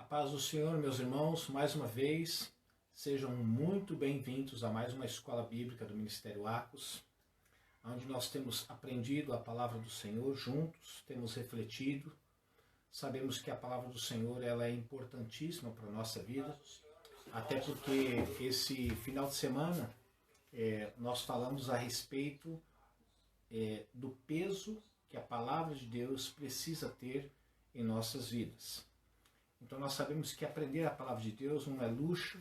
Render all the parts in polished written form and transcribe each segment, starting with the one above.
paz do Senhor, meus irmãos, mais uma vez, sejam muito bem-vindos a mais uma escola bíblica do Ministério Acos, onde nós temos aprendido a palavra do Senhor juntos, temos refletido, sabemos que a palavra do Senhor ela é importantíssima para a nossa vida, até porque esse final de semana nós falamos a respeito do peso que a palavra de Deus precisa ter em nossas vidas. Então nós sabemos que aprender a palavra de Deus não é luxo,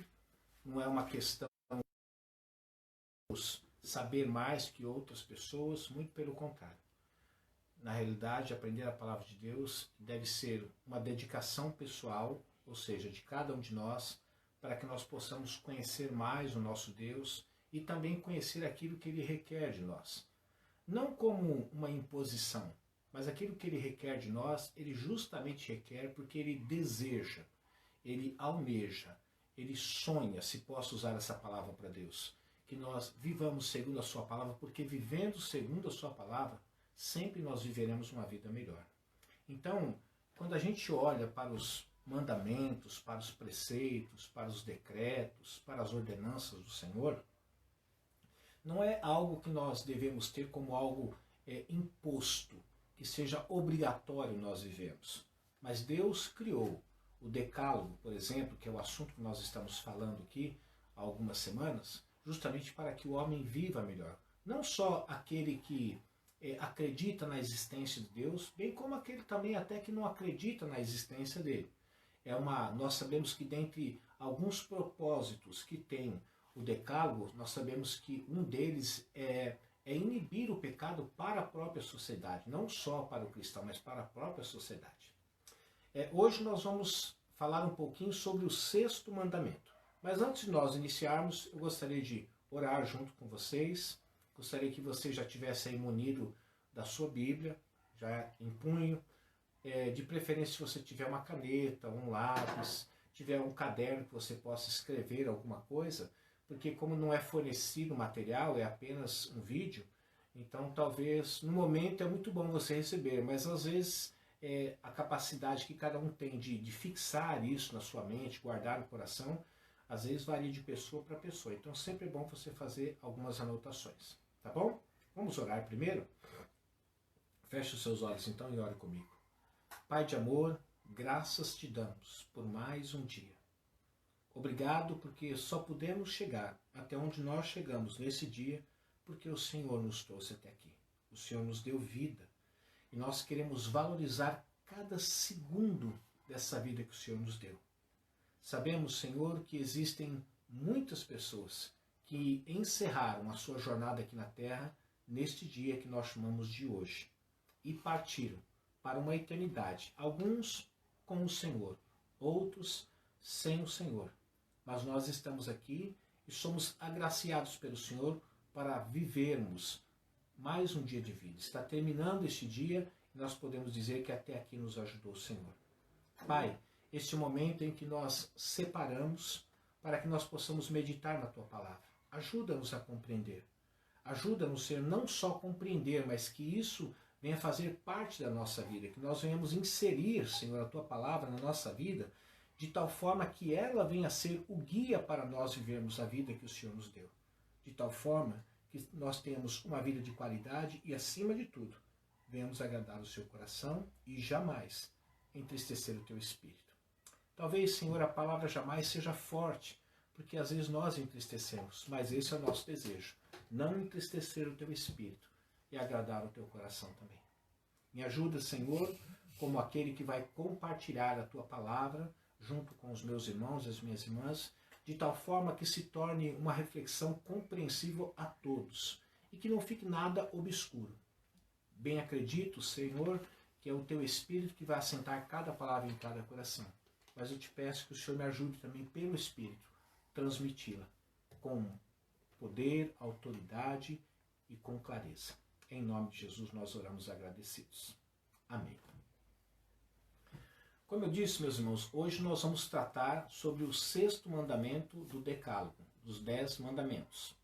não é uma questão de saber mais que outras pessoas, muito pelo contrário. Na realidade, aprender a palavra de Deus deve ser uma dedicação pessoal, ou seja, de cada um de nós, para que nós possamos conhecer mais o nosso Deus e também conhecer aquilo que Ele requer de nós. Não como uma imposição, mas aquilo que Ele requer de nós, Ele justamente requer porque Ele deseja, Ele almeja, Ele sonha, se posso usar essa palavra para Deus, que nós vivamos segundo a Sua palavra, porque vivendo segundo a Sua palavra, sempre nós viveremos uma vida melhor. Então, quando a gente olha para os mandamentos, para os preceitos, para os decretos, para as ordenanças do Senhor, não é algo que nós devemos ter como algo imposto, que seja obrigatório nós vivemos. Mas Deus criou o decálogo, por exemplo, que é o assunto que nós estamos falando aqui há algumas semanas, justamente para que o homem viva melhor. Não só aquele que acredita na existência de Deus, bem como aquele também até que não acredita na existência dele. Nós sabemos que dentre alguns propósitos que tem o decálogo, nós sabemos que um deles é inibir o pecado para a própria sociedade, não só para o cristão, mas para a própria sociedade. Hoje nós vamos falar um pouquinho sobre o sexto mandamento. Mas antes de nós iniciarmos, eu gostaria de orar junto com vocês. Gostaria que você já tivesse aí munido da sua Bíblia, já em punho. De preferência, se você tiver uma caneta, um lápis, tiver um caderno que você possa escrever alguma coisa, porque como não é fornecido o material, é apenas um vídeo, então talvez no momento é muito bom você receber, mas às vezes a capacidade que cada um tem de fixar isso na sua mente, guardar no coração, às vezes varia de pessoa para pessoa. Então sempre é bom você fazer algumas anotações, tá bom? Vamos orar primeiro? Feche os seus olhos então e ore comigo. Pai de amor, graças te damos por mais um dia. Obrigado porque só pudemos chegar até onde nós chegamos nesse dia porque o Senhor nos trouxe até aqui. O Senhor nos deu vida e nós queremos valorizar cada segundo dessa vida que o Senhor nos deu. Sabemos, Senhor, que existem muitas pessoas que encerraram a sua jornada aqui na terra neste dia que nós chamamos de hoje e partiram para uma eternidade. Alguns com o Senhor, outros sem o Senhor. Mas nós estamos aqui e somos agraciados pelo Senhor para vivermos mais um dia de vida. Está terminando este dia e nós podemos dizer que até aqui nos ajudou o Senhor. Pai, este momento em que nós separamos para que nós possamos meditar na Tua palavra. Ajuda-nos a compreender. Ajuda-nos, Senhor, não só compreender, mas que isso venha fazer parte da nossa vida, que nós venhamos inserir, Senhor, a Tua palavra na nossa vida, de tal forma que ela venha a ser o guia para nós vivermos a vida que o Senhor nos deu. De tal forma que nós tenhamos uma vida de qualidade e, acima de tudo, venhamos agradar o Seu coração e jamais entristecer o Teu Espírito. Talvez, Senhor, a palavra jamais seja forte, porque às vezes nós entristecemos, mas esse é o nosso desejo, não entristecer o Teu Espírito e agradar o Teu coração também. Me ajuda, Senhor, como aquele que vai compartilhar a Tua palavra junto com os meus irmãos e as minhas irmãs, de tal forma que se torne uma reflexão compreensível a todos e que não fique nada obscuro. Bem acredito, Senhor, que é o Teu Espírito que vai assentar cada palavra em cada coração. Mas eu te peço que o Senhor me ajude também pelo Espírito transmiti-la com poder, autoridade e com clareza. Em nome de Jesus nós oramos agradecidos. Amém. Como eu disse, meus irmãos, hoje nós vamos tratar sobre o sexto mandamento do decálogo, dos 10 mandamentos.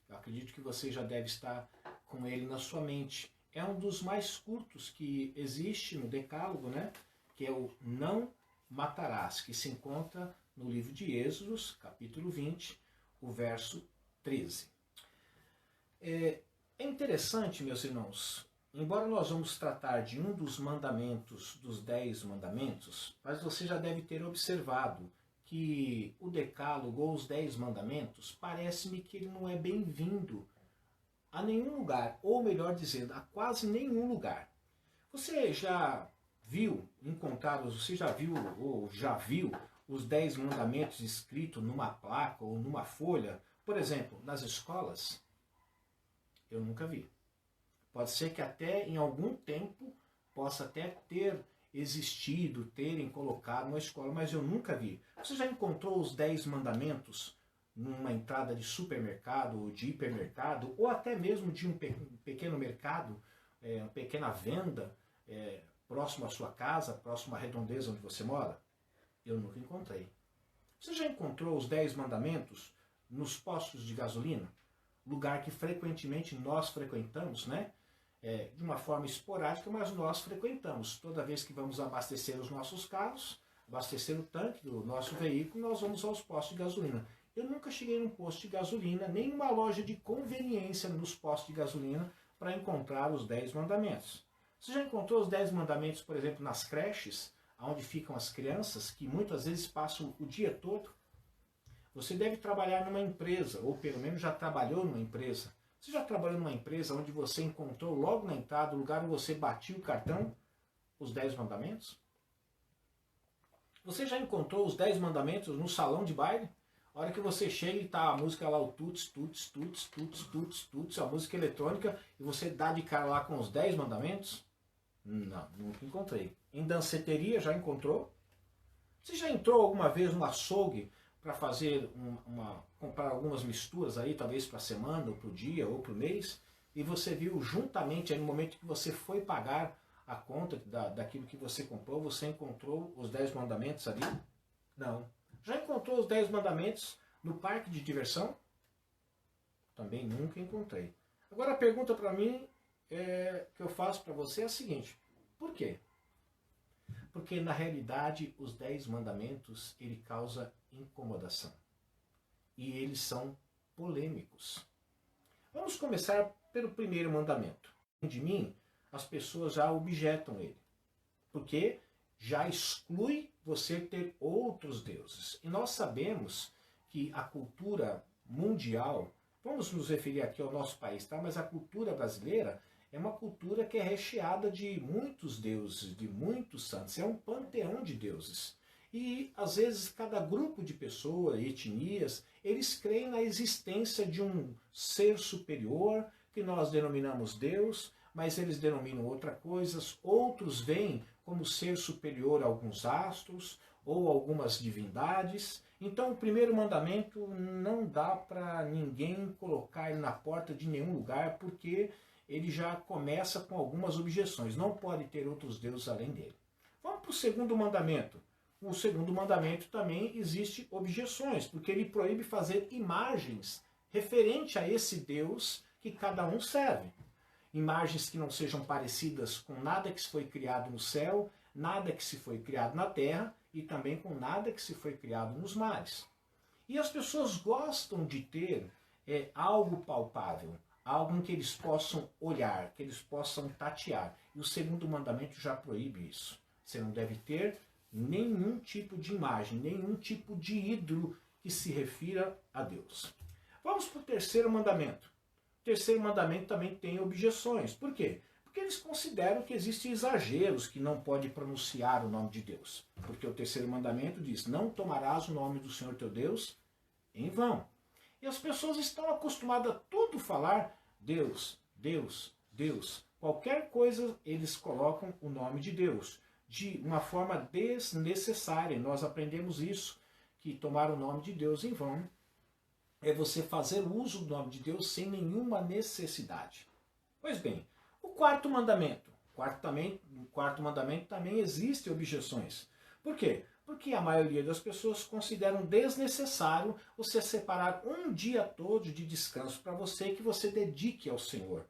Eu acredito que você já deve estar com ele na sua mente. É um dos mais curtos que existe no decálogo, né? Que é o não matarás, que se encontra no livro de Êxodos, capítulo 20, o verso 13. É interessante, meus irmãos, embora nós vamos tratar de um dos mandamentos, dos 10 mandamentos, mas você já deve ter observado que o decálogo ou os 10 mandamentos, parece-me que ele não é bem-vindo a nenhum lugar, ou melhor dizendo, a quase nenhum lugar. Você já viu, você já viu ou já viu os 10 mandamentos escritos numa placa ou numa folha, por exemplo, nas escolas? Eu nunca vi. Pode ser que até em algum tempo possa até ter existido, terem colocado na escola, mas eu nunca vi. Você já encontrou os 10 mandamentos numa entrada de supermercado, ou de hipermercado, ou até mesmo de um pequeno mercado, uma pequena venda, próximo à sua casa, próximo à redondeza onde você mora? Eu nunca encontrei. Você já encontrou os 10 mandamentos nos postos de gasolina? Lugar que frequentemente nós frequentamos, né? De uma forma esporádica, mas nós frequentamos. Toda vez que vamos abastecer os nossos carros, abastecer o tanque do nosso veículo, nós vamos aos postos de gasolina. Eu nunca cheguei num posto de gasolina, nem numa loja de conveniência nos postos de gasolina para encontrar os 10 mandamentos. Você já encontrou os 10 mandamentos, por exemplo, nas creches, onde ficam as crianças, que muitas vezes passam o dia todo? Você deve trabalhar numa empresa, ou pelo menos já trabalhou numa empresa. Você já trabalhou numa empresa onde você encontrou logo na entrada, o lugar onde você batia o cartão, os 10 mandamentos? Você já encontrou os 10 mandamentos no salão de baile? A hora que você chega e tá a música lá, o tuts, tuts, tuts, tuts, tuts, tuts, a música eletrônica, e você dá de cara lá com os 10 mandamentos? Não, nunca encontrei. Em danceteria, já encontrou? Você já entrou alguma vez no açougue para fazer comprar algumas misturas aí, talvez para a semana, ou para o dia, ou para o mês, e você viu juntamente, aí no momento que você foi pagar a conta daquilo que você comprou, você encontrou os 10 mandamentos ali? Não. Já encontrou os 10 mandamentos no parque de diversão? Também nunca encontrei. Agora a pergunta para mim que eu faço para você é a seguinte: por quê? Porque na realidade os 10 mandamentos ele causa incomodação. E eles são polêmicos. Vamos começar pelo primeiro mandamento. De mim, as pessoas já objetam ele. Porque já exclui você ter outros deuses. E nós sabemos que a cultura mundial, vamos nos referir aqui ao nosso país, tá? Mas a cultura brasileira é uma cultura que é recheada de muitos deuses, de muitos santos. É um panteão de deuses. E, às vezes, cada grupo de pessoas, etnias, eles creem na existência de um ser superior, que nós denominamos Deus, mas eles denominam outra coisa. Outros veem como ser superior a alguns astros ou algumas divindades. Então, o primeiro mandamento não dá para ninguém colocar ele na porta de nenhum lugar, porque ele já começa com algumas objeções. Não pode ter outros deuses além dele. Vamos para o segundo mandamento. O segundo mandamento também existe objeções, porque ele proíbe fazer imagens referente a esse Deus que cada um serve. Imagens que não sejam parecidas com nada que se foi criado no céu, nada que se foi criado na terra e também com nada que se foi criado nos mares. E as pessoas gostam de ter algo palpável, algo em que eles possam olhar, que eles possam tatear. E o segundo mandamento já proíbe isso. Você não deve ter nenhum tipo de imagem, nenhum tipo de ídolo que se refira a Deus. Vamos para o terceiro mandamento. O terceiro mandamento também tem objeções. Por quê? Porque eles consideram que existem exageros, que não pode pronunciar o nome de Deus. Porque o terceiro mandamento diz: não tomarás o nome do Senhor teu Deus em vão. E as pessoas estão acostumadas a tudo falar Deus, Deus, Deus. Qualquer coisa eles colocam o nome de Deus, de uma forma desnecessária. Nós aprendemos isso, que tomar o nome de Deus em vão é você fazer uso do nome de Deus sem nenhuma necessidade. Pois bem, o quarto mandamento. No quarto mandamento também existem objeções. Por quê? Porque a maioria das pessoas consideram desnecessário você separar um dia todo de descanso para você que você dedique ao Senhor.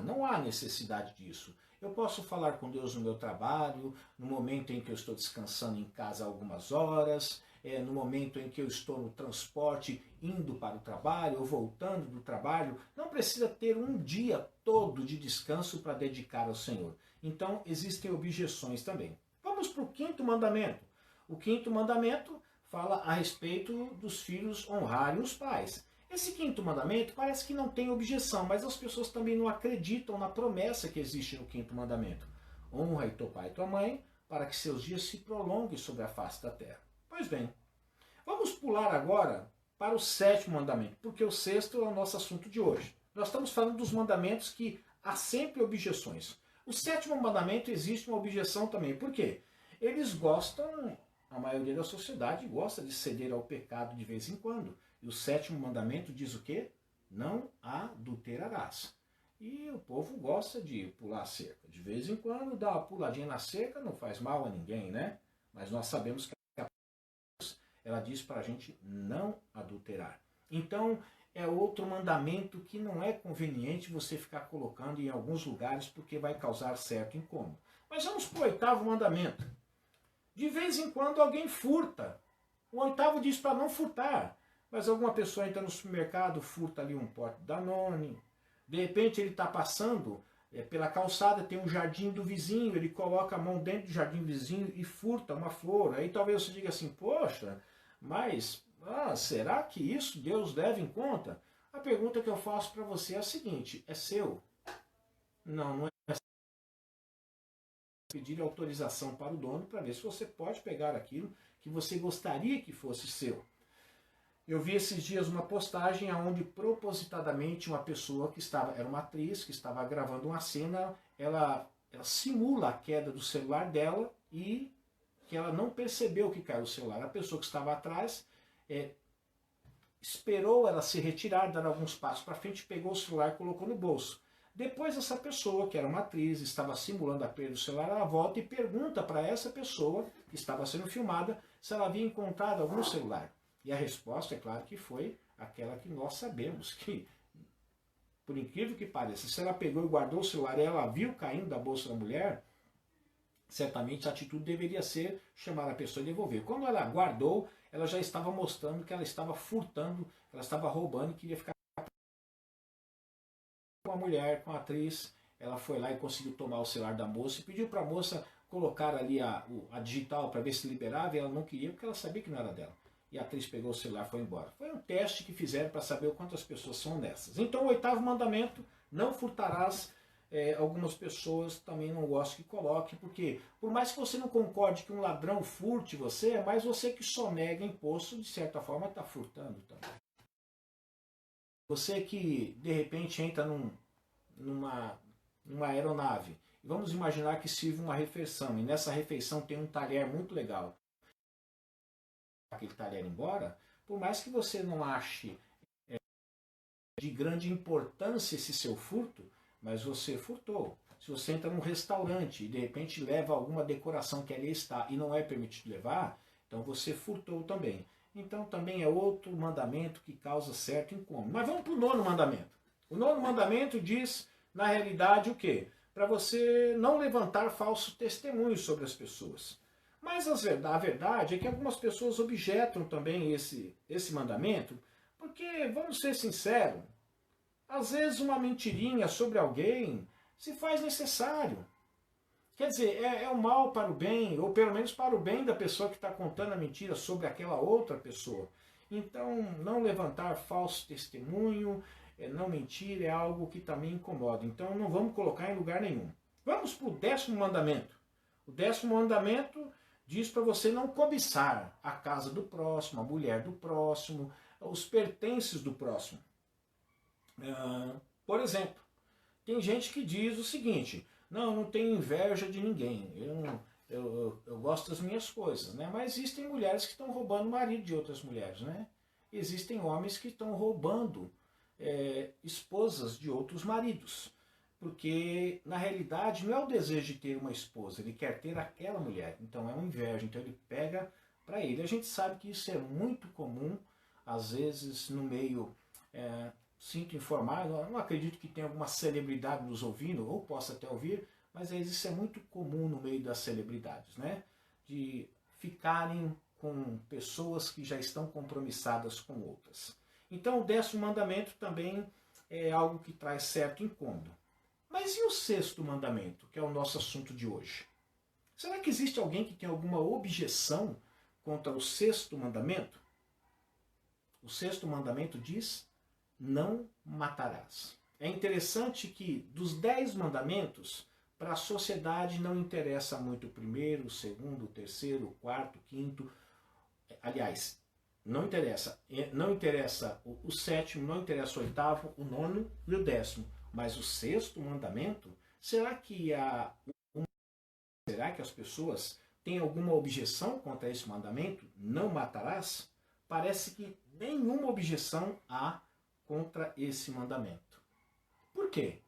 Não há necessidade disso. Eu posso falar com Deus no meu trabalho, no momento em que eu estou descansando em casa algumas horas, no momento em que eu estou no transporte indo para o trabalho ou voltando do trabalho. Não precisa ter um dia todo de descanso para dedicar ao Senhor. Então existem objeções também. Vamos para o quinto mandamento. O quinto mandamento fala a respeito dos filhos honrarem os pais. Esse quinto mandamento parece que não tem objeção, mas as pessoas também não acreditam na promessa que existe no quinto mandamento. Honra teu pai e tua mãe, para que seus dias se prolonguem sobre a face da terra. Pois bem, vamos pular agora para o sétimo mandamento, porque o sexto é o nosso assunto de hoje. Nós estamos falando dos mandamentos que há sempre objeções. O sétimo mandamento existe uma objeção também. Por quê? Eles gostam, a maioria da sociedade gosta de ceder ao pecado de vez em quando. E o sétimo mandamento diz o quê? Não adulterarás. E o povo gosta de pular a cerca. De vez em quando dá uma puladinha na cerca, não faz mal a ninguém, né? Mas nós sabemos que ela diz para a gente não adulterar. Então, é outro mandamento que não é conveniente você ficar colocando em alguns lugares porque vai causar certo incômodo. Mas vamos para o oitavo mandamento. De vez em quando alguém furta. O oitavo diz para não furtar. Mas alguma pessoa entra no supermercado, furta ali um pote Danone. De repente ele está passando pela calçada, tem um jardim do vizinho, ele coloca a mão dentro do jardim do vizinho e furta uma flor. Aí talvez você diga assim, poxa, mas será que isso Deus leva em conta? A pergunta que eu faço para você é a seguinte, é seu? Não, não é. Pedir autorização para o dono para ver se você pode pegar aquilo que você gostaria que fosse seu. Eu vi esses dias uma postagem onde propositadamente uma pessoa que estava, era uma atriz, que estava gravando uma cena, ela simula a queda do celular dela e que ela não percebeu que caiu o celular. A pessoa que estava atrás esperou ela se retirar, dar alguns passos para frente, pegou o celular e colocou no bolso. Depois essa pessoa, que era uma atriz, estava simulando a perda do celular, ela volta e pergunta para essa pessoa, que estava sendo filmada, se ela havia encontrado algum celular. E a resposta, é claro, que foi aquela que nós sabemos, que, por incrível que pareça, se ela pegou e guardou o celular e ela viu caindo da bolsa da mulher, certamente a atitude deveria ser chamar a pessoa e devolver. Quando ela guardou, ela já estava mostrando que ela estava furtando, ela estava roubando e queria ficar com a mulher, com a atriz. Ela foi lá e conseguiu tomar o celular da moça e pediu para a moça colocar ali a digital para ver se liberava, e ela não queria porque ela sabia que não era dela. E a atriz pegou o celular e foi embora. Foi um teste que fizeram para saber o quanto as pessoas são honestas. Então, o oitavo mandamento, não furtarás. Algumas pessoas também não gostam que coloque, porque por mais que você não concorde que um ladrão furte você, é mais você que sonega imposto, de certa forma está furtando também. Você que de repente entra numa aeronave, vamos imaginar que sirva uma refeição, e nessa refeição tem um talher muito legal. Aquele talher embora, por mais que você não ache de grande importância esse seu furto, mas você furtou. Se você entra num restaurante e de repente leva alguma decoração que ali está e não é permitido levar, então você furtou também. Então também é outro mandamento que causa certo incômodo. Mas vamos para o nono mandamento. O nono mandamento diz, na realidade, o quê? Para você não levantar falso testemunho sobre as pessoas. Mas a verdade é que algumas pessoas objetam também esse mandamento, porque, vamos ser sinceros, às vezes uma mentirinha sobre alguém se faz necessário. Quer dizer, é o mal para o bem, ou pelo menos para o bem da pessoa que está contando a mentira sobre aquela outra pessoa. Então, não levantar falso testemunho, não mentir, é algo que também incomoda. Então, não vamos colocar em lugar nenhum. Vamos para o 10º mandamento. O 10º mandamento diz para você não cobiçar a casa do próximo, a mulher do próximo, os pertences do próximo. Por exemplo, tem gente que diz o seguinte, não tenho inveja de ninguém, eu gosto das minhas coisas, né? Mas existem mulheres que estão roubando o marido de outras mulheres, né? Existem homens que estão roubando esposas de outros maridos, porque na realidade não é o desejo de ter uma esposa, ele quer ter aquela mulher, então é uma inveja, então ele pega para ele. A gente sabe que isso é muito comum, às vezes no meio... Sinto informar, não acredito que tenha alguma celebridade nos ouvindo, ou possa até ouvir, mas isso é muito comum no meio das celebridades, né? De ficarem com pessoas que já estão compromissadas com outras. Então o 10º mandamento também é algo que traz certo incômodo. Mas e o 6º mandamento, que é o nosso assunto de hoje? Será que existe alguém que tem alguma objeção contra o 6º mandamento? O 6º mandamento diz: não matarás. É interessante que dos 10 mandamentos, para a sociedade não interessa muito o primeiro, o segundo, o terceiro, o quarto, o quinto. Aliás, não interessa. Não interessa o 7º, não interessa o 8º, o 9º e o 10º. Mas o 6º mandamento, será que as pessoas têm alguma objeção contra esse mandamento? Não matarás? Parece que nenhuma objeção há contra esse mandamento. Por quê?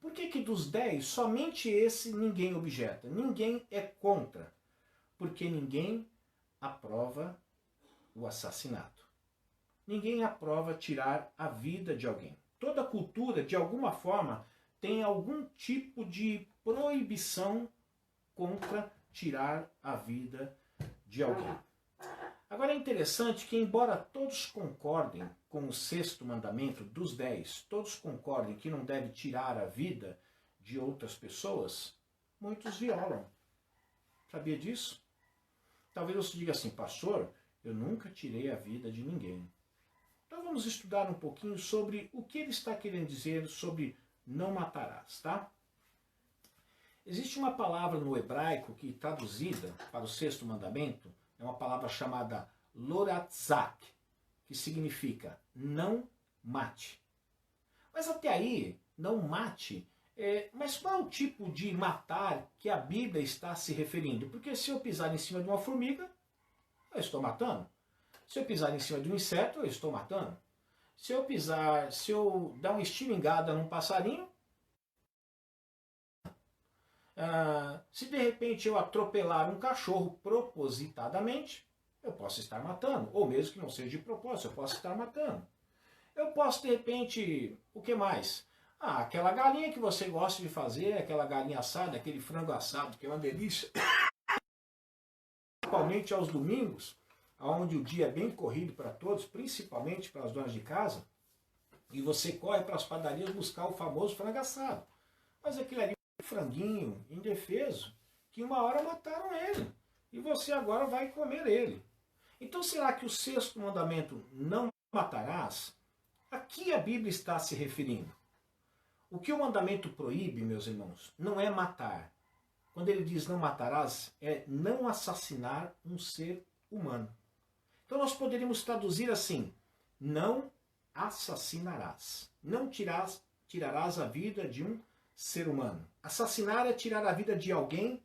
Por que dos 10, somente esse ninguém objeta? Ninguém é contra. Porque ninguém aprova o assassinato. Ninguém aprova tirar a vida de alguém. Toda cultura, de alguma forma, tem algum tipo de proibição contra tirar a vida de alguém. Agora é interessante que, embora todos concordem com o 6º mandamento dos 10, todos concordem que não deve tirar a vida de outras pessoas, muitos violam. Sabia disso? Talvez você diga assim: pastor, eu nunca tirei a vida de ninguém. Então vamos estudar um pouquinho sobre o que ele está querendo dizer sobre não matarás, tá? Existe uma palavra no hebraico que, traduzida para o 6º mandamento, é uma palavra chamada loratzak, que significa não mate. Mas até aí, não mate, mas qual é o tipo de matar que a Bíblia está se referindo? Porque se eu pisar em cima de uma formiga, eu estou matando. Se eu pisar em cima de um inseto, eu estou matando. Se eu dar uma estilingada num passarinho, se de repente eu atropelar um cachorro propositadamente, eu posso estar matando. Ou mesmo que não seja de propósito, eu posso estar matando. Eu posso de repente, o que mais? Aquela galinha que você gosta de fazer, aquela galinha assada, aquele frango assado, que é uma delícia. Principalmente aos domingos, onde o dia é bem corrido para todos, principalmente para as donas de casa, e você corre para as padarias buscar o famoso frango assado. Mas aquele ali é um franguinho indefeso, que uma hora mataram ele, e você agora vai comer ele. Então será que o 6º mandamento, não matarás, a que a Bíblia está se referindo? O que o mandamento proíbe, meus irmãos, não é matar. Quando ele diz não matarás, é não assassinar um ser humano. Então nós poderíamos traduzir assim: não assassinarás. Não tirarás a vida de um ser humano. Assassinar é tirar a vida de alguém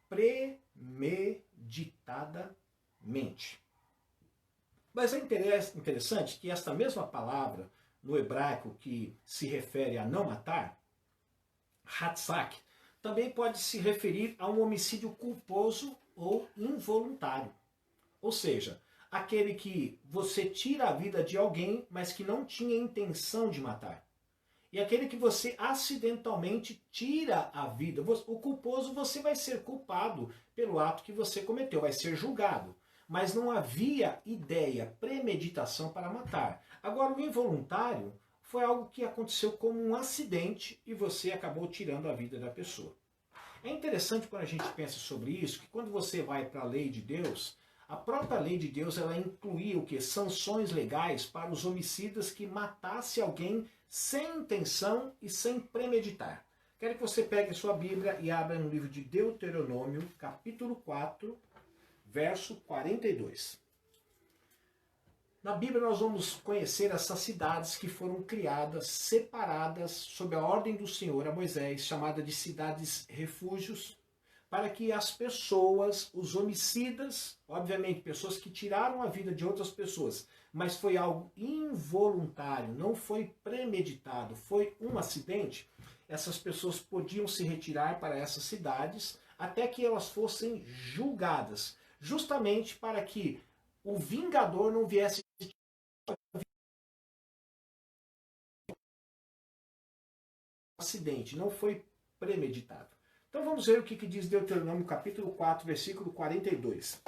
premeditadamente. Mas é interessante que esta mesma palavra no hebraico que se refere a não matar, hatsak, também pode se referir a um homicídio culposo ou involuntário. Ou seja, aquele que você tira a vida de alguém, mas que não tinha intenção de matar. E aquele que você acidentalmente tira a vida. O culposo, você vai ser culpado pelo ato que você cometeu, vai ser julgado. Mas não havia ideia, premeditação para matar. Agora, o involuntário foi algo que aconteceu como um acidente e você acabou tirando a vida da pessoa. É interessante quando a gente pensa sobre isso, que quando você vai para a lei de Deus, a própria lei de Deus ela incluía o quê? Sanções legais para os homicidas que matasse alguém sem intenção e sem premeditar. Quero que você pegue a sua Bíblia e abra no livro de Deuteronômio, capítulo 4, verso 42. Na Bíblia nós vamos conhecer essas cidades que foram criadas, separadas, sob a ordem do Senhor a Moisés, chamada de cidades refúgios, para que as pessoas, os homicidas, obviamente pessoas que tiraram a vida de outras pessoas, mas foi algo involuntário, não foi premeditado, foi um acidente, essas pessoas podiam se retirar para essas cidades até que elas fossem julgadas, justamente para que o vingador não viesse acidente, não foi premeditado. Então vamos ver o que diz Deuteronômio capítulo 4, versículo 42.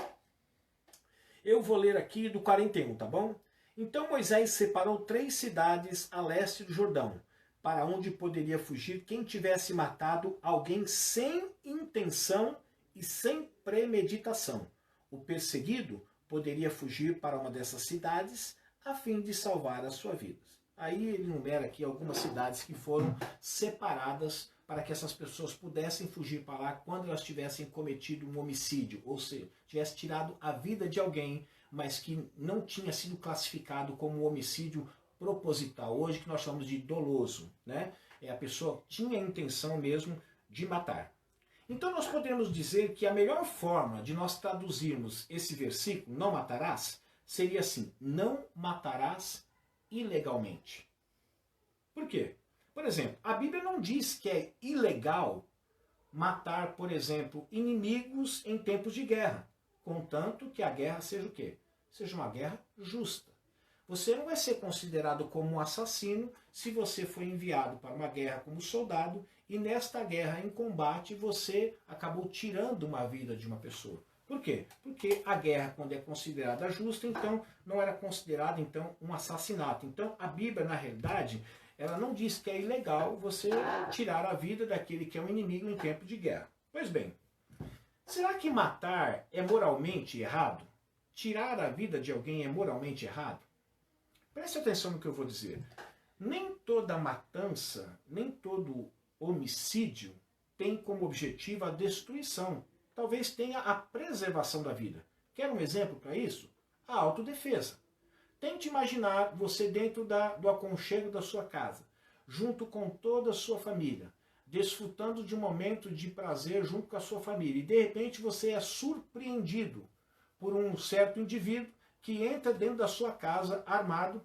Eu vou ler aqui do 41, tá bom? Então Moisés separou 3 cidades a leste do Jordão, para onde poderia fugir quem tivesse matado alguém sem intenção e sem premeditação. O perseguido poderia fugir para uma dessas cidades a fim de salvar a sua vida. Aí ele enumera aqui algumas cidades que foram separadas para que essas pessoas pudessem fugir para lá quando elas tivessem cometido um homicídio, ou seja, tivesse tirado a vida de alguém, mas que não tinha sido classificado como um homicídio proposital, hoje que nós chamamos de doloso, né? A pessoa tinha a intenção mesmo de matar. Então nós podemos dizer que a melhor forma de nós traduzirmos esse versículo, não matarás, seria assim: não matarás ilegalmente. Por quê? Por exemplo, a Bíblia não diz que é ilegal matar, por exemplo, inimigos em tempos de guerra, contanto que a guerra seja o quê? Seja uma guerra justa. Você não vai ser considerado como um assassino se você foi enviado para uma guerra como soldado e nesta guerra em combate você acabou tirando uma vida de uma pessoa. Por quê? Porque a guerra, quando é considerada justa, então não era considerada então um assassinato. Então a Bíblia, na realidade, ela não diz que é ilegal você tirar a vida daquele que é um inimigo em tempo de guerra. Pois bem, será que matar é moralmente errado? Tirar a vida de alguém é moralmente errado? Preste atenção no que eu vou dizer. Nem toda matança, nem todo homicídio tem como objetivo a destruição. Talvez tenha a preservação da vida. Quer um exemplo para isso? A autodefesa. Tente imaginar você dentro do aconchego da sua casa, junto com toda a sua família, desfrutando de um momento de prazer junto com a sua família. E de repente você é surpreendido por um certo indivíduo que entra dentro da sua casa armado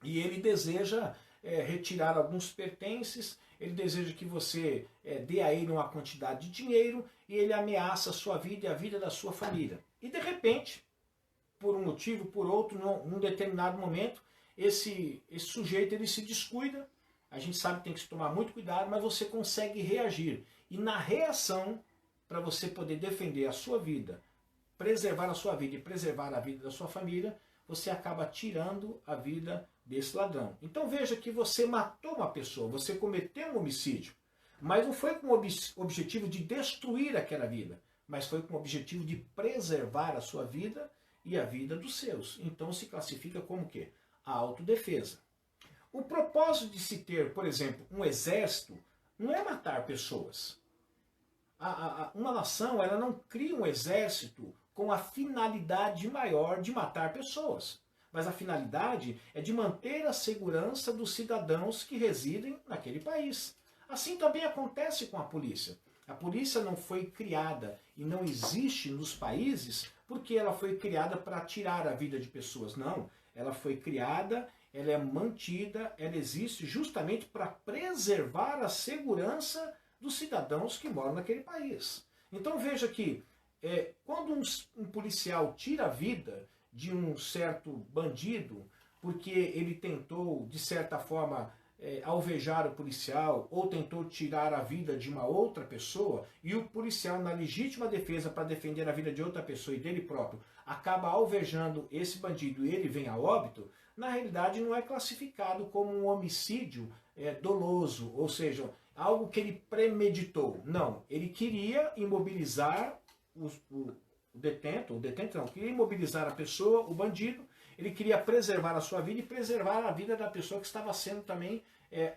e ele deseja retirar alguns pertences, ele deseja que você dê a ele uma quantidade de dinheiro e ele ameaça a sua vida e a vida da sua família. E de repente, por um motivo, por outro, num determinado momento, esse sujeito ele se descuida, a gente sabe que tem que tomar muito cuidado, mas você consegue reagir. E na reação, para você poder defender a sua vida, preservar a sua vida e preservar a vida da sua família, você acaba tirando a vida desse ladrão. Então veja que você matou uma pessoa, você cometeu um homicídio, mas não foi com o objetivo de destruir aquela vida, mas foi com o objetivo de preservar a sua vida e a vida dos seus. Então se classifica como o quê? A autodefesa. O propósito de se ter, por exemplo, um exército não é matar pessoas. Uma nação ela não cria um exército com a finalidade maior de matar pessoas. Mas a finalidade é de manter a segurança dos cidadãos que residem naquele país. Assim também acontece com a polícia. A polícia não foi criada e não existe nos países porque ela foi criada para tirar a vida de pessoas. Não, ela foi criada, ela é mantida, ela existe justamente para preservar a segurança dos cidadãos que moram naquele país. Então veja que quando um policial tira a vida de um certo bandido, porque ele tentou, de certa forma, alvejar o policial, ou tentou tirar a vida de uma outra pessoa, e o policial, na legítima defesa para defender a vida de outra pessoa e dele próprio, acaba alvejando esse bandido e ele vem a óbito, na realidade não é classificado como um homicídio doloso, ou seja, algo que ele premeditou. Não, ele queria imobilizar o detento não, queria imobilizar a pessoa, o bandido, ele queria preservar a sua vida e preservar a vida da pessoa que estava sendo também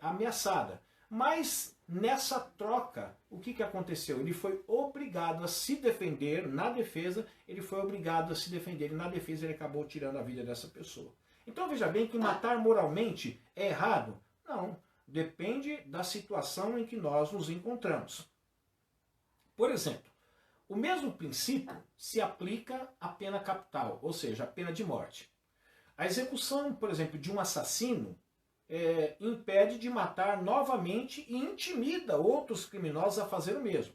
ameaçada. Mas nessa troca, o que aconteceu? Ele foi obrigado a se defender na defesa, ele foi obrigado a se defender e na defesa ele acabou tirando a vida dessa pessoa. Então veja bem que matar moralmente é errado? Não, depende da situação em que nós nos encontramos. Por exemplo, o mesmo princípio se aplica à pena capital, ou seja, à pena de morte. A execução, por exemplo, de um assassino impede de matar novamente e intimida outros criminosos a fazer o mesmo.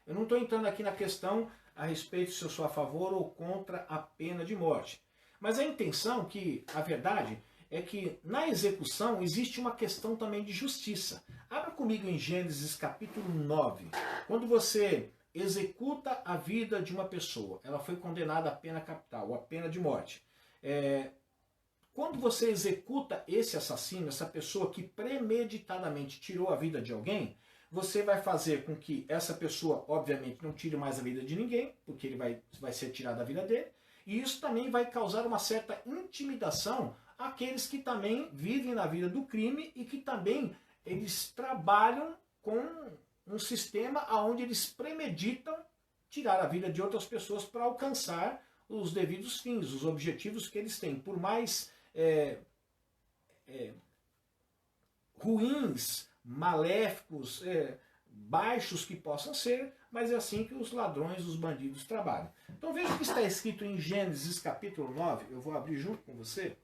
Eu não estou entrando aqui na questão a respeito se eu sou a favor ou contra a pena de morte. Mas a intenção a verdade, é que na execução existe uma questão também de justiça. Abra comigo em Gênesis capítulo 9. Quando você executa a vida de uma pessoa, ela foi condenada à pena capital, à pena de morte. Quando você executa esse assassino, essa pessoa que premeditadamente tirou a vida de alguém, você vai fazer com que essa pessoa, obviamente, não tire mais a vida de ninguém, porque ele vai ser tirado a vida dele, e isso também vai causar uma certa intimidação àqueles que também vivem na vida do crime e que também eles trabalham com um sistema onde eles premeditam tirar a vida de outras pessoas para alcançar os devidos fins, os objetivos que eles têm. Por mais ruins, maléficos, baixos que possam ser, mas é assim que os ladrões, os bandidos trabalham. Então veja o que está escrito em Gênesis capítulo 9, eu vou abrir junto com você,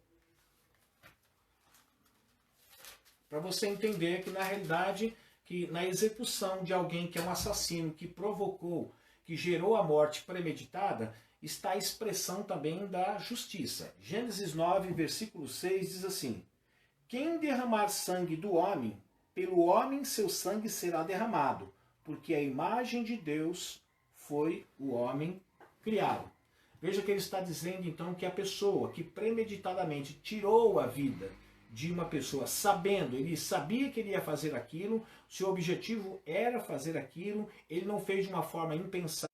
para você entender que na realidade, que na execução de alguém que é um assassino, que provocou, que gerou a morte premeditada, está a expressão também da justiça. Gênesis 9, versículo 6 diz assim: quem derramar sangue do homem, pelo homem seu sangue será derramado, porque a imagem de Deus foi o homem criado. Veja que ele está dizendo então que a pessoa que premeditadamente tirou a vida de uma pessoa, sabendo, ele sabia que ele ia fazer aquilo, seu objetivo era fazer aquilo, ele não fez de uma forma impensada,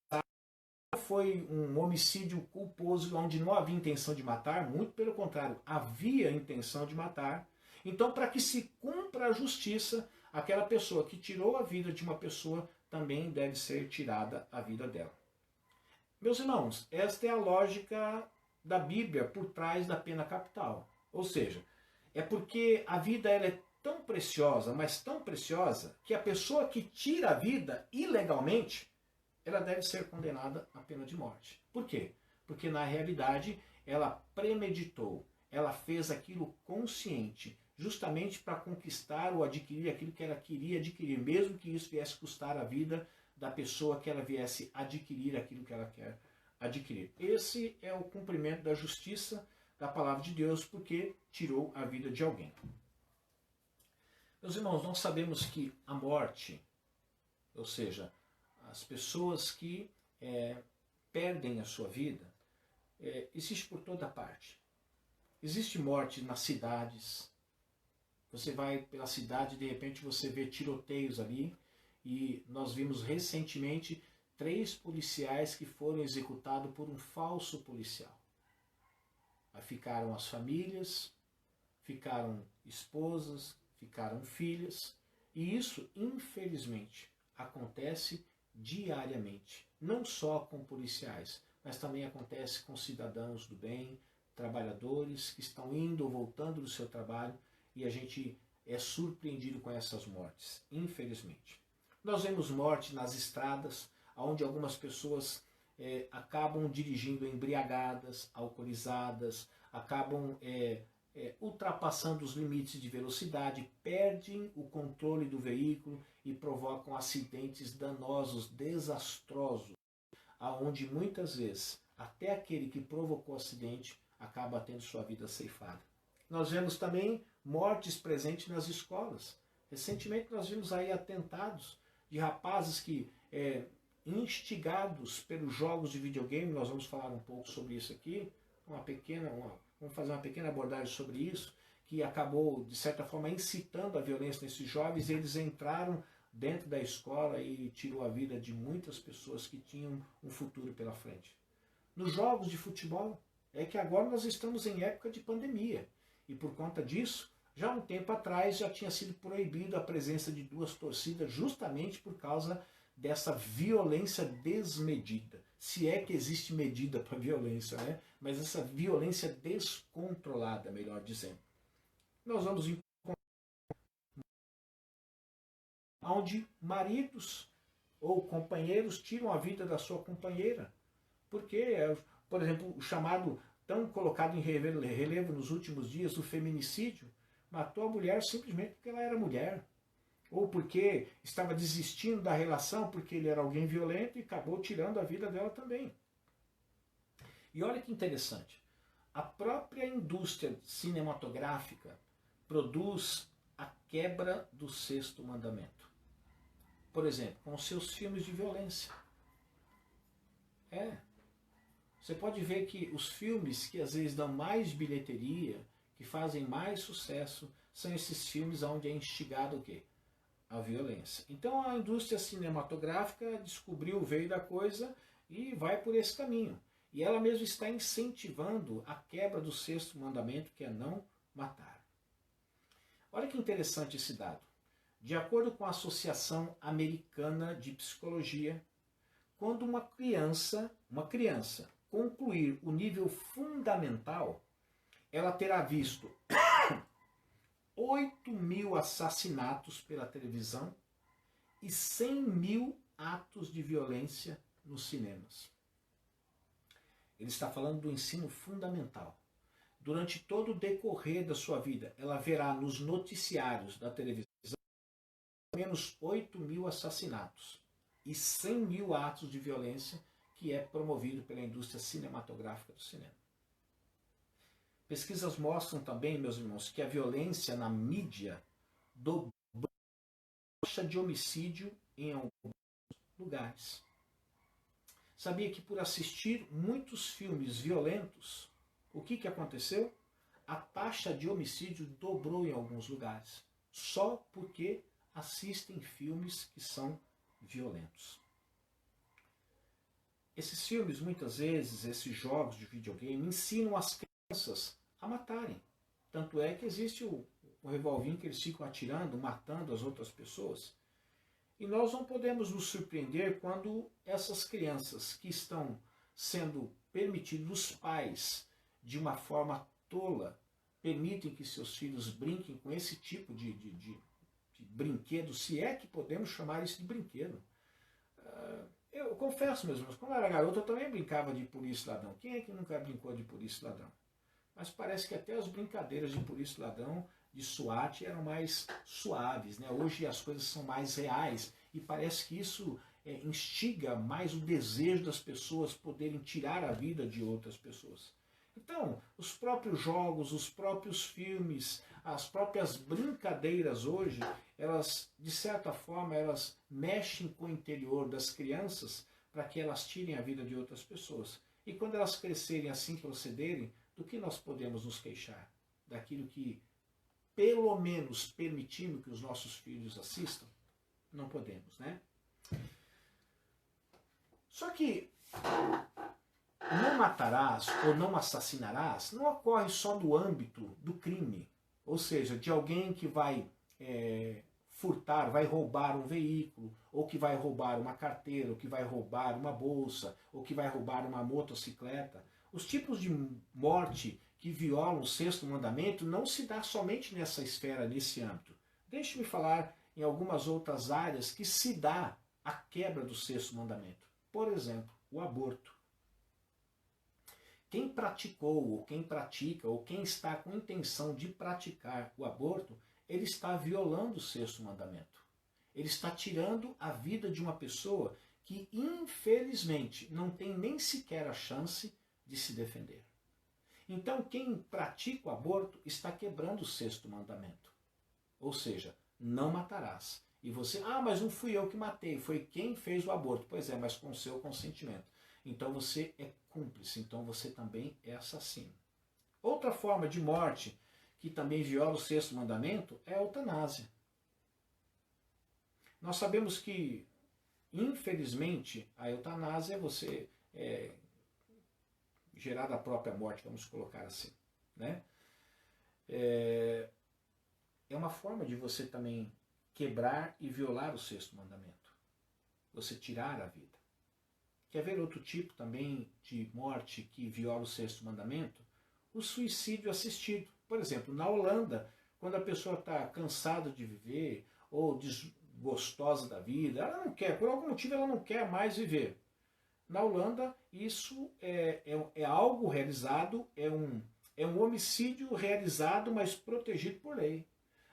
foi um homicídio culposo onde não havia intenção de matar, muito pelo contrário, havia intenção de matar. Então, para que se cumpra a justiça, aquela pessoa que tirou a vida de uma pessoa também deve ser tirada a vida dela. Meus irmãos, esta é a lógica da Bíblia por trás da pena capital. Ou seja, é porque a vida ela é tão preciosa, mas tão preciosa, que a pessoa que tira a vida ilegalmente, ela deve ser condenada à pena de morte. Por quê? Porque na realidade ela premeditou, ela fez aquilo consciente, justamente para conquistar ou adquirir aquilo que ela queria adquirir, mesmo que isso viesse custar a vida da pessoa que ela viesse adquirir aquilo que ela quer adquirir. Esse é o cumprimento da justiça da palavra de Deus, porque tirou a vida de alguém. Meus irmãos, nós sabemos que a morte, ou seja, as pessoas que perdem a sua vida, existe por toda parte. Existe morte nas cidades. Você vai pela cidade e de repente você vê tiroteios ali. E nós vimos recentemente 3 policiais que foram executados por um falso policial. Aí ficaram as famílias, ficaram esposas, ficaram filhas. E isso, infelizmente, acontece diariamente. Não só com policiais, mas também acontece com cidadãos do bem, trabalhadores que estão indo ou voltando do seu trabalho, e a gente é surpreendido com essas mortes, infelizmente. Nós vemos morte nas estradas, onde algumas pessoas acabam dirigindo embriagadas, alcoolizadas, acabam ultrapassando os limites de velocidade, perdem o controle do veículo e provocam acidentes danosos, desastrosos, aonde muitas vezes até aquele que provocou o acidente acaba tendo sua vida ceifada. Nós vemos também mortes presentes nas escolas. Recentemente nós vimos aí atentados de rapazes que, instigados pelos jogos de videogame, nós vamos falar um pouco sobre isso aqui, vamos fazer uma pequena abordagem sobre isso, que acabou, de certa forma, incitando a violência nesses jovens, e eles entraram dentro da escola e tirou a vida de muitas pessoas que tinham um futuro pela frente. Nos jogos de futebol, é que agora nós estamos em época de pandemia, e por conta disso, já um tempo atrás já tinha sido proibido a presença de 2 torcidas justamente por causa dessa violência desmedida. Se é que existe medida para violência, né? Mas essa violência descontrolada, melhor dizendo. Nós vamos encontrar onde maridos ou companheiros tiram a vida da sua companheira. Porque, por exemplo, o chamado, tão colocado em relevo nos últimos dias, o feminicídio, matou a mulher simplesmente porque ela era mulher. Ou porque estava desistindo da relação porque ele era alguém violento e acabou tirando a vida dela também. E olha que interessante. A própria indústria cinematográfica produz a quebra do sexto mandamento. Por exemplo, com os seus filmes de violência. Você pode ver que os filmes que às vezes dão mais bilheteria, que fazem mais sucesso, são esses filmes onde é instigado o quê? A violência. Então a indústria cinematográfica descobriu o veio da coisa e vai por esse caminho. E ela mesma está incentivando a quebra do sexto mandamento, que é não matar. Olha que interessante esse dado. De acordo com a Associação Americana de Psicologia, quando uma criança concluir o nível fundamental, ela terá visto 8.000 assassinatos pela televisão e 100.000 atos de violência nos cinemas. Ele está falando do ensino fundamental. Durante todo o decorrer da sua vida, ela verá nos noticiários da televisão pelo menos 8.000 assassinatos e 100.000 atos de violência que é promovido pela indústria cinematográfica do cinema. Pesquisas mostram também, meus irmãos, que a violência na mídia dobrou a taxa de homicídio em alguns lugares. Sabia que por assistir muitos filmes violentos, o que aconteceu? A taxa de homicídio dobrou em alguns lugares, só porque assistem filmes que são violentos. Esses filmes, muitas vezes, esses jogos de videogame, ensinam as crianças a matarem. Tanto é que existe o revolvinho que eles ficam atirando, matando as outras pessoas. E nós não podemos nos surpreender quando essas crianças que estão sendo permitidas, os pais, de uma forma tola, permitem que seus filhos brinquem com esse tipo de brinquedo, se é que podemos chamar isso de brinquedo. Eu confesso mesmo, quando eu era garoto eu também brincava de polícia e ladrão. Quem é que nunca brincou de polícia e ladrão? Mas parece que até as brincadeiras de polícia e ladrão, de SWAT, eram mais suaves, né? Hoje as coisas são mais reais e parece que isso instiga mais o desejo das pessoas poderem tirar a vida de outras pessoas. Então, os próprios jogos, os próprios filmes, as próprias brincadeiras hoje, elas, de certa forma, elas mexem com o interior das crianças para que elas tirem a vida de outras pessoas. E quando elas crescerem assim, procederem, do que nós podemos nos queixar? Daquilo que, pelo menos, permitimos que os nossos filhos assistam? Não podemos, né? Só que não matarás ou não assassinarás não ocorre só no âmbito do crime, ou seja, de alguém que vai furtar, vai roubar um veículo, ou que vai roubar uma carteira, ou que vai roubar uma bolsa, ou que vai roubar uma motocicleta. Os tipos de morte que violam o sexto mandamento não se dá somente nessa esfera, nesse âmbito. Deixe-me falar em algumas outras áreas que se dá a quebra do sexto mandamento. Por exemplo, o aborto. Quem praticou, ou quem pratica, ou quem está com intenção de praticar o aborto, ele está violando o sexto mandamento. Ele está tirando a vida de uma pessoa que, infelizmente, não tem nem sequer a chance de se defender. Então, quem pratica o aborto está quebrando o sexto mandamento. Ou seja, não matarás. E você, mas não fui eu que matei, foi quem fez o aborto. Pois é, mas com o seu consentimento. Então você é cúmplice, então você também é assassino. Outra forma de morte que também viola o sexto mandamento é a eutanásia. Nós sabemos que, infelizmente, a eutanásia é você gerar a própria morte, vamos colocar assim, né? É uma forma de você também quebrar e violar o sexto mandamento. Você tirar a vida. Quer ver outro tipo também de morte que viola o sexto mandamento? O suicídio assistido. Por exemplo, na Holanda, quando a pessoa está cansada de viver ou desgostosa da vida, ela não quer, por algum motivo ela não quer mais viver. Na Holanda, isso é algo realizado, é um homicídio realizado, mas protegido por lei.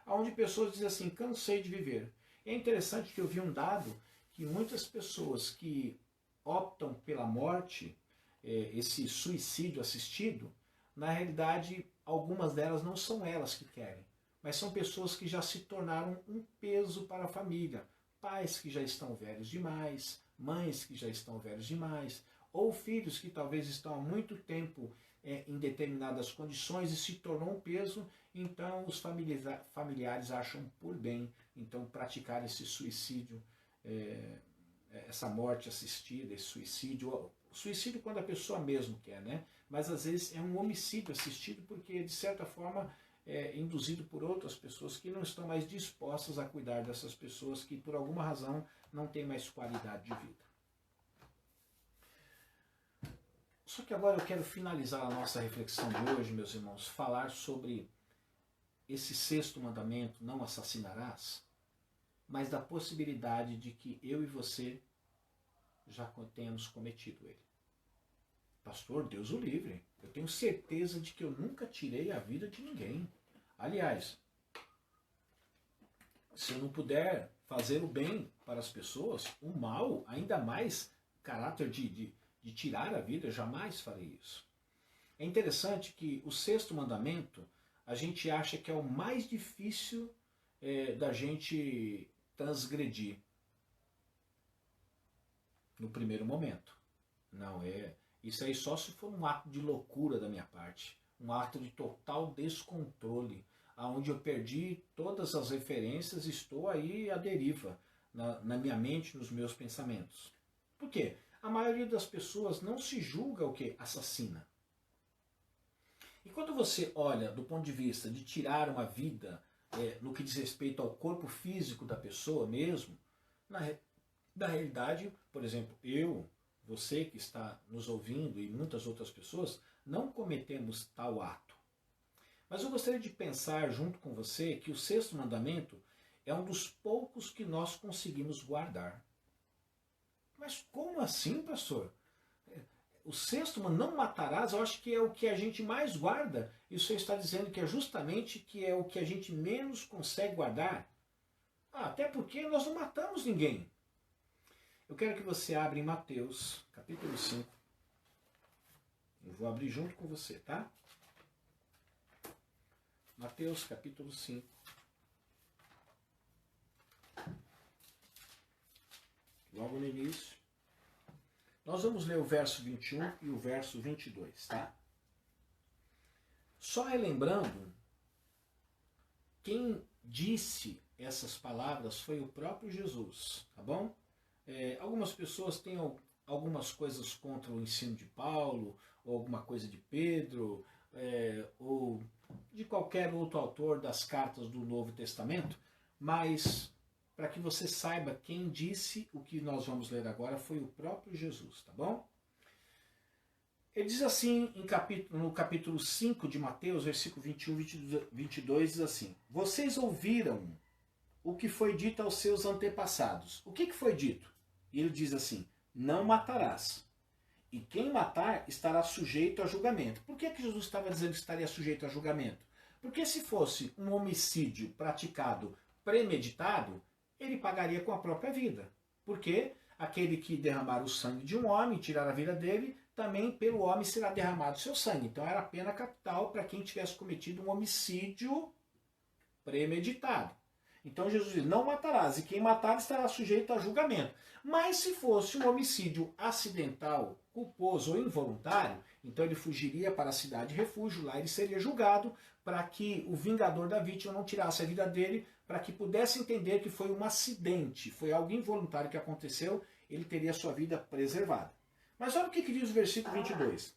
Onde pessoas dizem assim, cansei de viver. E é interessante que eu vi um dado que muitas pessoas que optam pela morte, esse suicídio assistido, na realidade, algumas delas não são elas que querem. mas são pessoas que já se tornaram um peso para a família. Pais que já estão velhos demais, mães que já estão velhos demais, ou filhos que talvez estão há muito tempo em determinadas condições e se tornou um peso, então os familiares acham por bem então praticar esse suicídio, essa morte assistida, esse suicídio. O suicídio quando a pessoa mesmo quer, né? Mas às vezes é um homicídio assistido porque de certa forma é induzido por outras pessoas que não estão mais dispostas a cuidar dessas pessoas que por alguma razão não têm mais qualidade de vida. Só que agora eu quero finalizar a nossa reflexão de hoje, meus irmãos, falar sobre esse sexto mandamento, não assassinarás, mas da possibilidade de que eu e você já tenhamos cometido ele. Pastor, Deus o livre. Eu tenho certeza de que eu nunca tirei a vida de ninguém. Aliás, se eu não puder fazer o bem para as pessoas, o mal, ainda mais caráter de tirar a vida, eu jamais farei isso. É interessante que o sexto mandamento, a gente acha que é o mais difícil da gente transgredir no primeiro momento. Não é. Isso aí só se for um ato de loucura da minha parte, um ato de total descontrole, aonde eu perdi todas as referências e estou aí à deriva na minha mente, nos meus pensamentos. Por quê? A maioria das pessoas não se julga o que? Assassina. E quando você olha do ponto de vista de tirar uma vida, no que diz respeito ao corpo físico da pessoa mesmo, na realidade, por exemplo, você que está nos ouvindo e muitas outras pessoas, não cometemos tal ato. Mas eu gostaria de pensar junto com você que o sexto mandamento é um dos poucos que nós conseguimos guardar. Mas como assim, pastor? O sexto, não matarás, eu acho que é o que a gente mais guarda. E o Senhor está dizendo que é justamente que é o que a gente menos consegue guardar. Até porque nós não matamos ninguém. Eu quero que você abra em Mateus, capítulo 5. Eu vou abrir junto com você, tá? Mateus, capítulo 5. Logo no início. Nós vamos ler o verso 21 e o verso 22, tá? Só relembrando, quem disse essas palavras foi o próprio Jesus, tá bom? Algumas pessoas têm algumas coisas contra o ensino de Paulo, ou alguma coisa de Pedro, ou de qualquer outro autor das cartas do Novo Testamento, mas para que você saiba quem disse o que nós vamos ler agora foi o próprio Jesus, tá bom? Ele diz assim no capítulo 5 de Mateus, versículo 21 e 22, diz assim: Vocês ouviram o que foi dito aos seus antepassados. O que foi dito? E ele diz assim: não matarás. E quem matar estará sujeito a julgamento. Por que Jesus estava dizendo que estaria sujeito a julgamento? Porque se fosse um homicídio praticado premeditado, ele pagaria com a própria vida. Porque aquele que derramar o sangue de um homem, tirar a vida dele, também pelo homem será derramado o seu sangue. Então era a pena capital para quem tivesse cometido um homicídio premeditado. Então Jesus diz, não matarás, e quem matar estará sujeito a julgamento. Mas se fosse um homicídio acidental, culposo ou involuntário, então ele fugiria para a cidade de refúgio, lá ele seria julgado, para que o vingador da vítima não tirasse a vida dele, para que pudesse entender que foi um acidente, foi algo involuntário que aconteceu, ele teria sua vida preservada. Mas olha o que diz o versículo 22.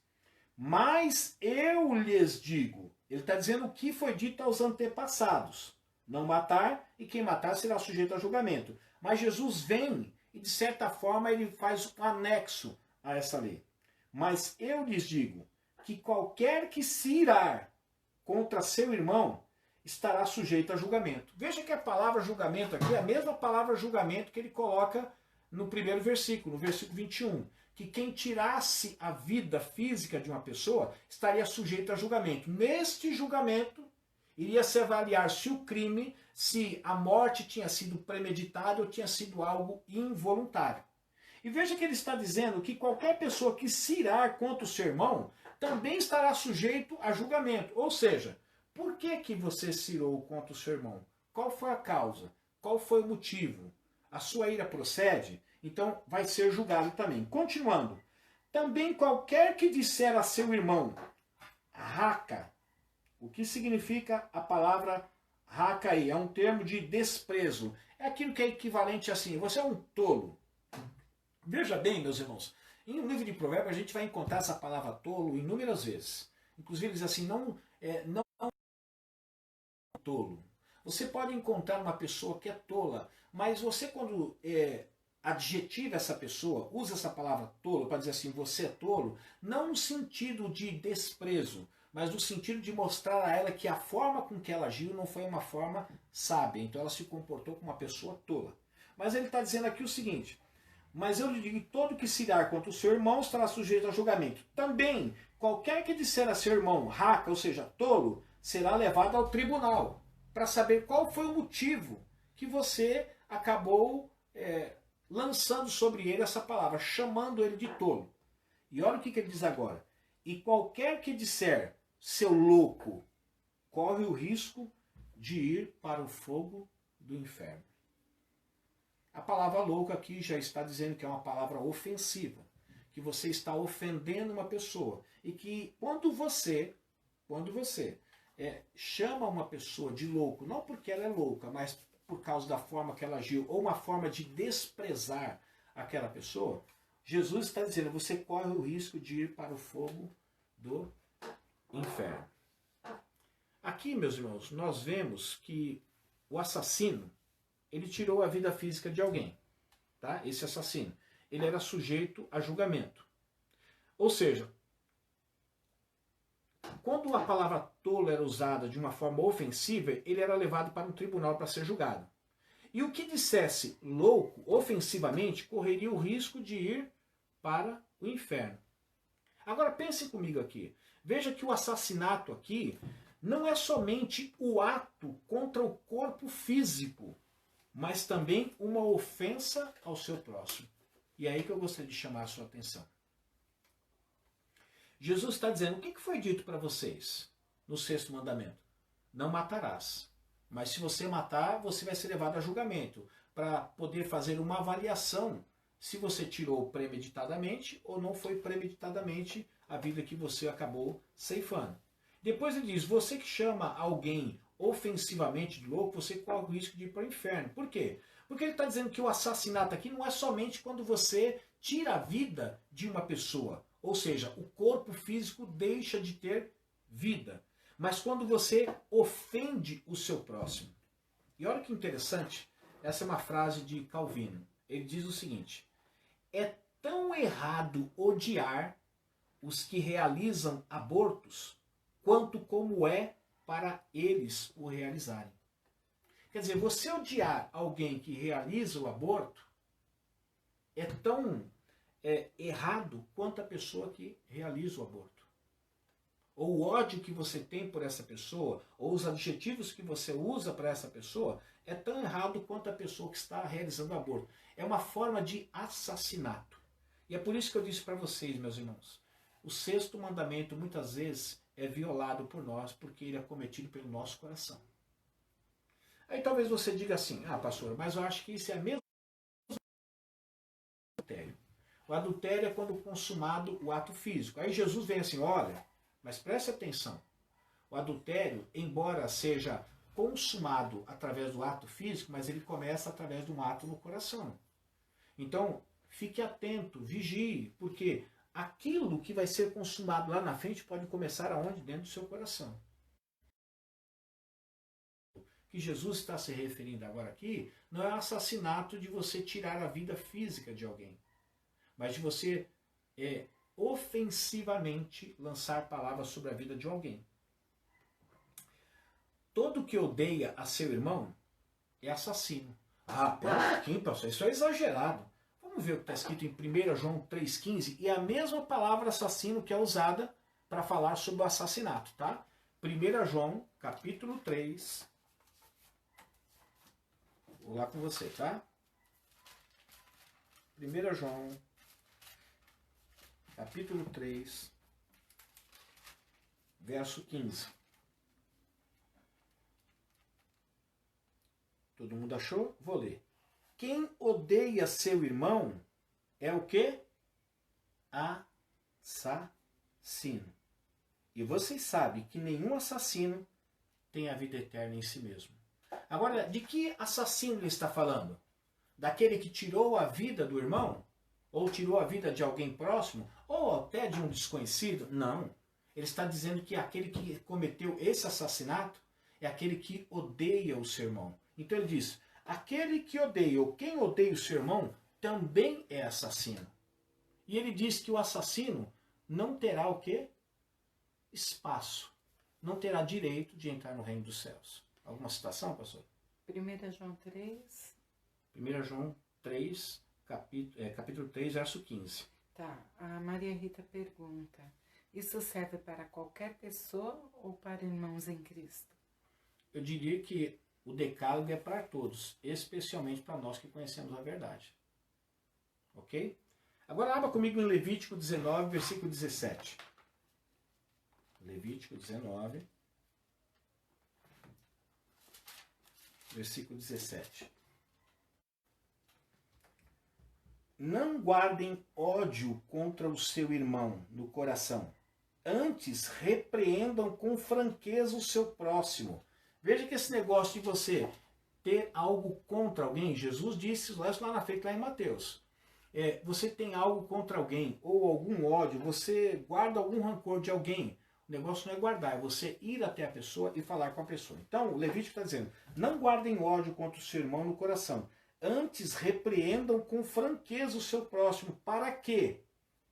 Mas eu lhes digo, ele está dizendo o que foi dito aos antepassados. Não matar, e quem matar será sujeito a julgamento. Mas Jesus vem e, de certa forma, ele faz um anexo a essa lei. Mas eu lhes digo que qualquer que se irar contra seu irmão estará sujeito a julgamento. Veja que a palavra julgamento aqui é a mesma palavra julgamento que ele coloca no primeiro versículo, no versículo 21. Que quem tirasse a vida física de uma pessoa estaria sujeito a julgamento. Neste julgamento, iria se avaliar se o crime, se a morte tinha sido premeditada ou tinha sido algo involuntário. E veja que ele está dizendo que qualquer pessoa que se irar contra o seu irmão também estará sujeito a julgamento. Ou seja, Por que que você se irou contra o seu irmão? Qual foi a causa? Qual foi o motivo? A sua ira procede? Então vai ser julgado também. Continuando. Também qualquer que disser a seu irmão, raca. O que significa a palavra raca aí? É um termo de desprezo. É aquilo que é equivalente assim, você é um tolo. Veja bem, meus irmãos, em um livro de Provérbios a gente vai encontrar essa palavra tolo inúmeras vezes. Inclusive diz assim, não tolo. Você pode encontrar uma pessoa que é tola, mas você quando adjetiva essa pessoa, usa essa palavra tolo para dizer assim, você é tolo, não no sentido de desprezo, mas no sentido de mostrar a ela que a forma com que ela agiu não foi uma forma sábia, então ela se comportou como uma pessoa tola. Mas ele está dizendo aqui o seguinte, mas eu lhe digo, todo que se irar contra o seu irmão estará sujeito a julgamento. Também, qualquer que disser a seu irmão raca, ou seja, tolo, será levado ao tribunal, para saber qual foi o motivo que você acabou lançando sobre ele essa palavra, chamando ele de tolo. E olha o que ele diz agora. E qualquer que disser, seu louco, corre o risco de ir para o fogo do inferno. A palavra louco aqui já está dizendo que é uma palavra ofensiva, que você está ofendendo uma pessoa. E que quando você chama uma pessoa de louco, não porque ela é louca, mas por causa da forma que ela agiu, ou uma forma de desprezar aquela pessoa, Jesus está dizendo, você corre o risco de ir para o fogo do inferno. Aqui, meus irmãos, nós vemos que o assassino, ele tirou a vida física de alguém, tá? Esse assassino, ele era sujeito a julgamento. Ou seja, quando a palavra tolo era usada de uma forma ofensiva, ele era levado para um tribunal para ser julgado. E o que dissesse louco, ofensivamente, correria o risco de ir para o inferno. Agora pensem comigo aqui. Veja que o assassinato aqui não é somente o ato contra o corpo físico, mas também uma ofensa ao seu próximo. E é aí que eu gostaria de chamar a sua atenção. Jesus está dizendo, o que foi dito para vocês no sexto mandamento? Não matarás. Mas se você matar, você vai ser levado a julgamento, para poder fazer uma avaliação se você tirou premeditadamente ou não foi premeditadamente a vida que você acabou ceifando. Depois ele diz, você que chama alguém ofensivamente de louco, você corre o risco de ir para o inferno. Por quê? Porque ele está dizendo que o assassinato aqui não é somente quando você tira a vida de uma pessoa, ou seja, o corpo físico deixa de ter vida, mas quando você ofende o seu próximo. E olha que interessante, essa é uma frase de Calvino. Ele diz o seguinte, é tão errado odiar os que realizam abortos, quanto como é para eles o realizarem. Quer dizer, você odiar alguém que realiza o aborto é tão errado quanto a pessoa que realiza o aborto. Ou o ódio que você tem por essa pessoa, ou os adjetivos que você usa para essa pessoa, é tão errado quanto a pessoa que está realizando o aborto. É uma forma de assassinato. E é por isso que eu disse para vocês, meus irmãos, o sexto mandamento muitas vezes é violado por nós, porque ele é cometido pelo nosso coração. Aí talvez você diga assim, pastor, mas eu acho que isso é mesmo adultério. O adultério é quando consumado o ato físico. Aí Jesus vem assim, olha, mas preste atenção. O adultério, embora seja consumado através do ato físico, mas ele começa através de um ato no coração. Então, fique atento, vigie, porque aquilo que vai ser consumado lá na frente pode começar aonde? Dentro do seu coração. O que Jesus está se referindo agora aqui não é o assassinato de você tirar a vida física de alguém, mas de você ofensivamente lançar palavras sobre a vida de alguém. Todo que odeia a seu irmão é assassino. Pera um pouquinho, pastor, isso é exagerado. Vamos ver o que está escrito em 1 João 3,15, e a mesma palavra assassino que é usada para falar sobre o assassinato, tá? 1 João, capítulo 3. Vou lá com você, tá? 1 João, capítulo 3, verso 15. Todo mundo achou? Vou ler. Quem odeia seu irmão é o quê? Assassino. E vocês sabem que nenhum assassino tem a vida eterna em si mesmo. Agora, de que assassino ele está falando? Daquele que tirou a vida do irmão? Ou tirou a vida de alguém próximo? Ou até de um desconhecido? Não. Ele está dizendo que aquele que cometeu esse assassinato é aquele que odeia o seu irmão. Então ele diz, aquele que odeia, ou quem odeia o seu irmão, também é assassino. E ele diz que o assassino não terá o quê? Espaço. Não terá direito de entrar no reino dos céus. Alguma citação, pastor? 1 João 3. 1 João 3, capítulo 3, verso 15. Tá, a Maria Rita pergunta, isso serve para qualquer pessoa ou para irmãos em Cristo? Eu diria que o decálogo é para todos, especialmente para nós que conhecemos a verdade. Ok? Agora abra comigo em Levítico 19, versículo 17. Levítico 19, versículo 17. Não guardem ódio contra o seu irmão no coração. Antes, repreendam com franqueza o seu próximo. Veja que esse negócio de você ter algo contra alguém, Jesus disse lá na frente, lá em Mateus. Você tem algo contra alguém, ou algum ódio, você guarda algum rancor de alguém. O negócio não é guardar, é você ir até a pessoa e falar com a pessoa. Então, o Levítico está dizendo, não guardem ódio contra o seu irmão no coração. Antes, repreendam com franqueza o seu próximo, para que,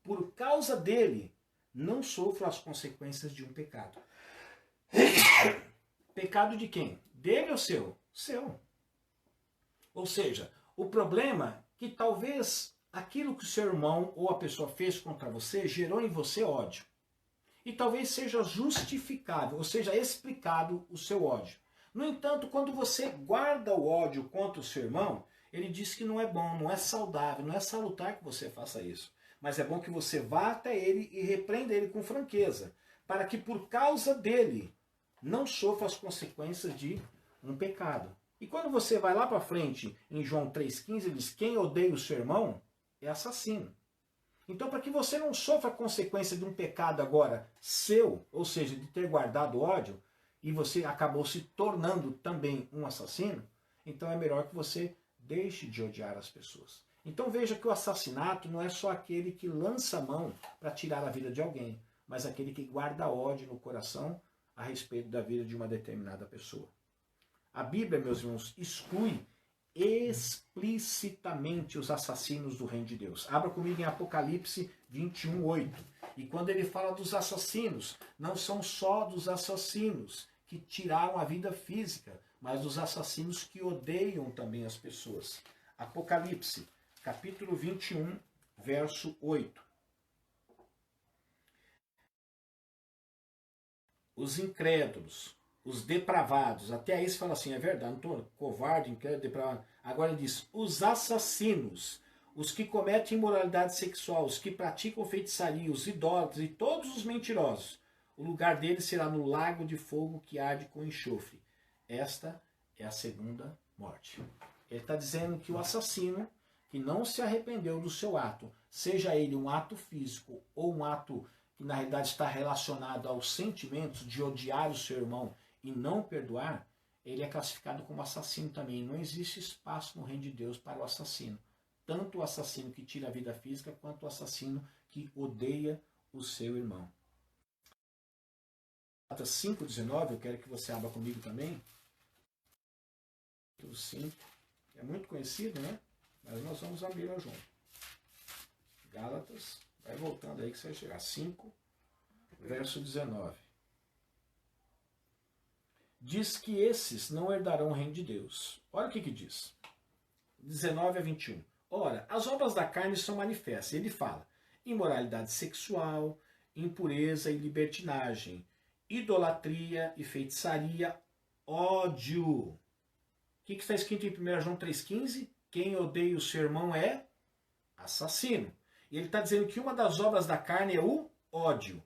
por causa dele, não sofra as consequências de um pecado. Pecado de quem? Dele ou seu? Seu. Ou seja, o problema é que talvez aquilo que o seu irmão ou a pessoa fez contra você gerou em você ódio. E talvez seja justificável, ou seja, explicado o seu ódio. No entanto, quando você guarda o ódio contra o seu irmão, ele diz que não é bom, não é saudável, não é salutar que você faça isso. Mas é bom que você vá até ele e repreenda ele com franqueza, para que por causa dele não sofra as consequências de um pecado. E quando você vai lá para frente, em João 3,15, ele diz, quem odeia o seu irmão é assassino. Então, para que você não sofra a consequência de um pecado agora seu, ou seja, de ter guardado ódio, e você acabou se tornando também um assassino, então é melhor que você deixe de odiar as pessoas. Então veja que o assassinato não é só aquele que lança a mão para tirar a vida de alguém, mas aquele que guarda ódio no coração a respeito da vida de uma determinada pessoa. A Bíblia, meus irmãos, exclui explicitamente os assassinos do reino de Deus. Abra comigo em Apocalipse 21:8. E quando ele fala dos assassinos, não são só dos assassinos que tiraram a vida física, mas dos assassinos que odeiam também as pessoas. Apocalipse, capítulo 21, verso 8. Os incrédulos, os depravados, até aí se fala assim, é verdade, não estou covarde, incrédulo, depravado. Agora ele diz, os assassinos, os que cometem imoralidade sexual, os que praticam feitiçaria, os idólatras e todos os mentirosos, o lugar deles será no lago de fogo que arde com enxofre. Esta é a segunda morte. Ele está dizendo que o assassino, que não se arrependeu do seu ato, seja ele um ato físico ou um ato que na realidade está relacionado aos sentimentos de odiar o seu irmão e não perdoar, ele é classificado como assassino também. Não existe espaço no reino de Deus para o assassino. Tanto o assassino que tira a vida física, quanto o assassino que odeia o seu irmão. Gálatas 5:19, eu quero que você abra comigo também. Capítulo 5, é muito conhecido, né? Mas nós vamos abrir lá junto. Gálatas, vai voltando aí que você vai chegar. 5, verso 19. Diz que esses não herdarão o reino de Deus. Olha o que diz. 19-21. Ora, as obras da carne são manifestas. Ele fala, imoralidade sexual, impureza e libertinagem, idolatria e feitiçaria, ódio. O que está escrito em 1 João 3,15? Quem odeia o seu irmão é assassino. E ele está dizendo que uma das obras da carne é o ódio.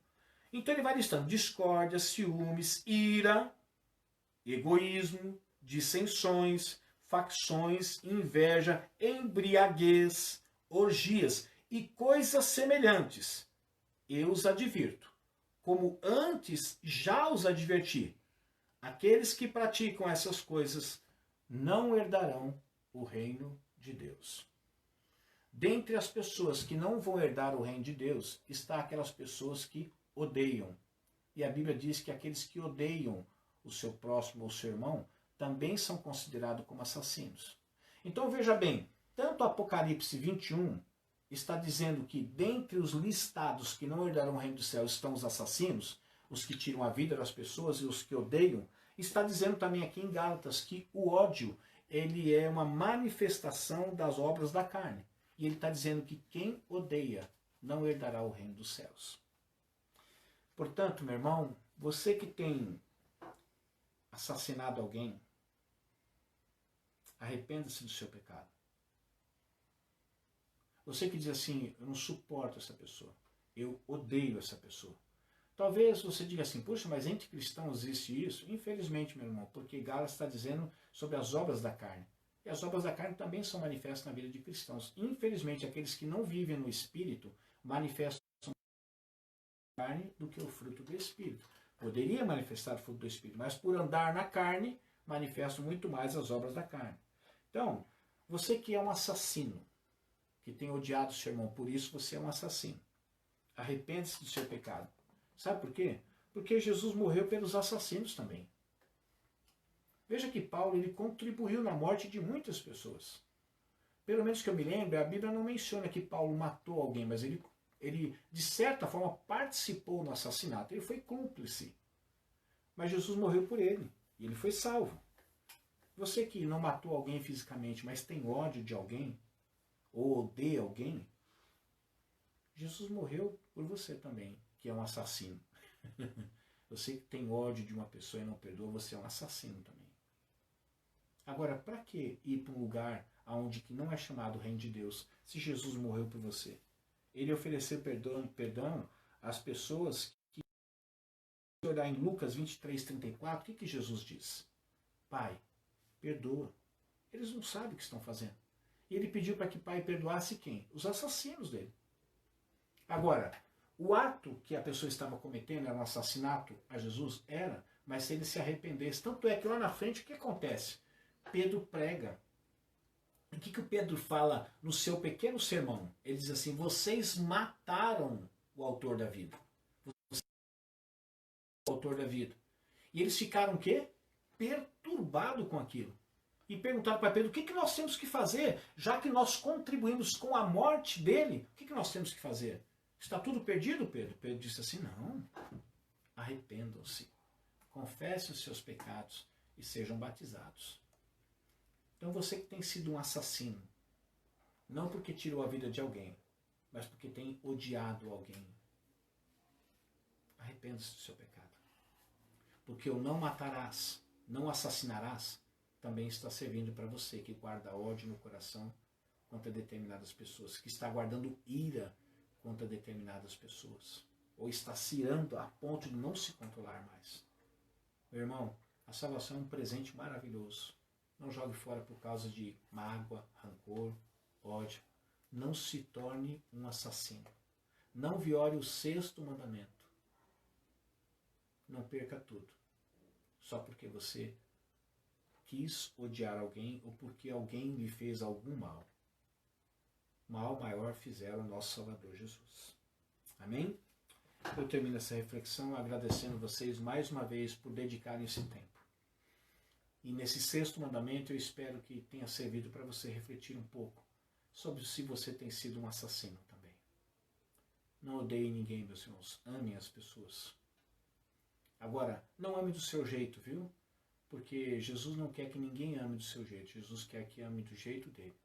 Então ele vai listando discórdia, ciúmes, ira, egoísmo, dissensões, facções, inveja, embriaguez, orgias e coisas semelhantes. Eu os advirto, como antes já os adverti. Aqueles que praticam essas coisas não herdarão o reino de Deus. Dentre as pessoas que não vão herdar o reino de Deus, está aquelas pessoas que odeiam. E a Bíblia diz que aqueles que odeiam o seu próximo ou o seu irmão também são considerados como assassinos. Então veja bem, tanto Apocalipse 21 está dizendo que dentre os listados que não herdarão o reino do céu estão os assassinos, os que tiram a vida das pessoas e os que odeiam. Está dizendo também aqui em Gálatas que o ódio ele é uma manifestação das obras da carne. E ele está dizendo que quem odeia não herdará o reino dos céus. Portanto, meu irmão, você que tem assassinado alguém, arrependa-se do seu pecado. Você que diz assim, eu não suporto essa pessoa, eu odeio essa pessoa. Talvez você diga assim, puxa, mas entre cristãos existe isso? Infelizmente, meu irmão, porque Gálatas está dizendo sobre as obras da carne. E as obras da carne também são manifestas na vida de cristãos. Infelizmente, aqueles que não vivem no Espírito manifestam a carne do que o fruto do Espírito. Poderia manifestar o fruto do Espírito, mas por andar na carne, manifestam muito mais as obras da carne. Então, você que é um assassino, que tem odiado o seu irmão, por isso você é um assassino. Arrepende-se do seu pecado. Sabe por quê? Porque Jesus morreu pelos assassinos também. Veja que Paulo ele contribuiu na morte de muitas pessoas. Pelo menos que eu me lembre, a Bíblia não menciona que Paulo matou alguém, mas ele de certa forma participou no assassinato. Ele foi cúmplice. Mas Jesus morreu por ele e ele foi salvo. Você que não matou alguém fisicamente, mas tem ódio de alguém, ou odeia alguém, Jesus morreu por você também, que é um assassino. Você que tem ódio de uma pessoa e não perdoa, você é um assassino também. Agora, para que ir para um lugar onde que não é chamado reino de Deus, se Jesus morreu por você? Ele ofereceu perdão às pessoas que, se olhar em Lucas 23:34, o que Jesus diz? Pai, perdoa. Eles não sabem o que estão fazendo. E ele pediu para que Pai perdoasse quem? Os assassinos dele. Agora, o ato que a pessoa estava cometendo era um assassinato a Jesus? Era, mas se ele se arrependesse. Tanto é que lá na frente o que acontece? Pedro prega. O que o Pedro fala no seu pequeno sermão? Ele diz assim, vocês mataram o autor da vida. Vocês mataram o autor da vida. E eles ficaram o quê? Perturbados com aquilo. E perguntaram para Pedro, o que nós temos que fazer? Já que nós contribuímos com a morte dele, o que nós temos que fazer? Está tudo perdido, Pedro? Pedro disse assim, não. Arrependam-se. Confessem os seus pecados e sejam batizados. Então você que tem sido um assassino, não porque tirou a vida de alguém, mas porque tem odiado alguém, arrependa-se do seu pecado. Porque o não matarás, não assassinarás, também está servindo para você que guarda ódio no coração contra determinadas pessoas, que está guardando ira contra determinadas pessoas, ou está se irando a ponto de não se controlar mais. Meu irmão, a salvação é um presente maravilhoso. Não jogue fora por causa de mágoa, rancor, ódio. Não se torne um assassino. Não viole o 6º mandamento. Não perca tudo. Só porque você quis odiar alguém ou porque alguém lhe fez algum mal. Mal maior fizeram o nosso Salvador Jesus. Amém? Eu termino essa reflexão agradecendo vocês mais uma vez por dedicarem esse tempo. E nesse 6º mandamento eu espero que tenha servido para você refletir um pouco sobre se você tem sido um assassino também. Não odeie ninguém, meus irmãos. Amem as pessoas. Agora, não ame do seu jeito, viu? Porque Jesus não quer que ninguém ame do seu jeito. Jesus quer que ame do jeito dele.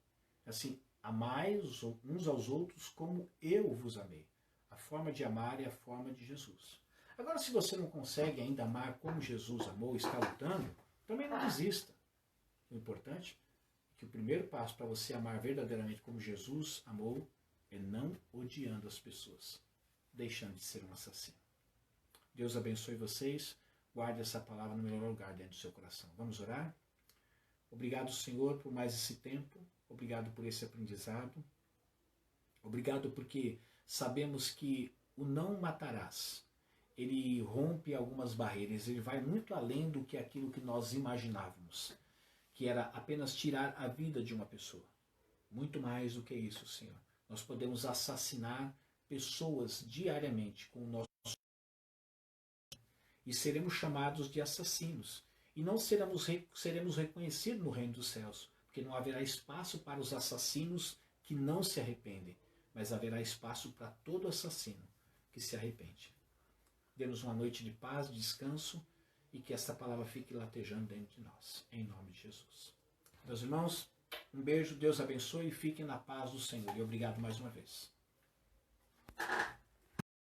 Assim, amai uns aos outros como eu vos amei. A forma de amar é a forma de Jesus. Agora, se você não consegue ainda amar como Jesus amou e está lutando, também não desista. O importante é que o primeiro passo para você amar verdadeiramente como Jesus amou é não odiando as pessoas, deixando de ser um assassino. Deus abençoe vocês. Guarde essa palavra no melhor lugar dentro do seu coração. Vamos orar? Obrigado, Senhor, por mais esse tempo. Obrigado por esse aprendizado. Obrigado porque sabemos que o não matarás, ele rompe algumas barreiras, ele vai muito além do que aquilo que nós imaginávamos, que era apenas tirar a vida de uma pessoa. Muito mais do que isso, Senhor. Nós podemos assassinar pessoas diariamente com o nosso e seremos chamados de assassinos. E não seremos reconhecidos no reino dos céus, porque não haverá espaço para os assassinos que não se arrependem, mas haverá espaço para todo assassino que se arrepende. Dê-nos uma noite de paz, de descanso, e que esta palavra fique latejando dentro de nós, em nome de Jesus. Meus irmãos, um beijo, Deus abençoe e fiquem na paz do Senhor. E obrigado mais uma vez.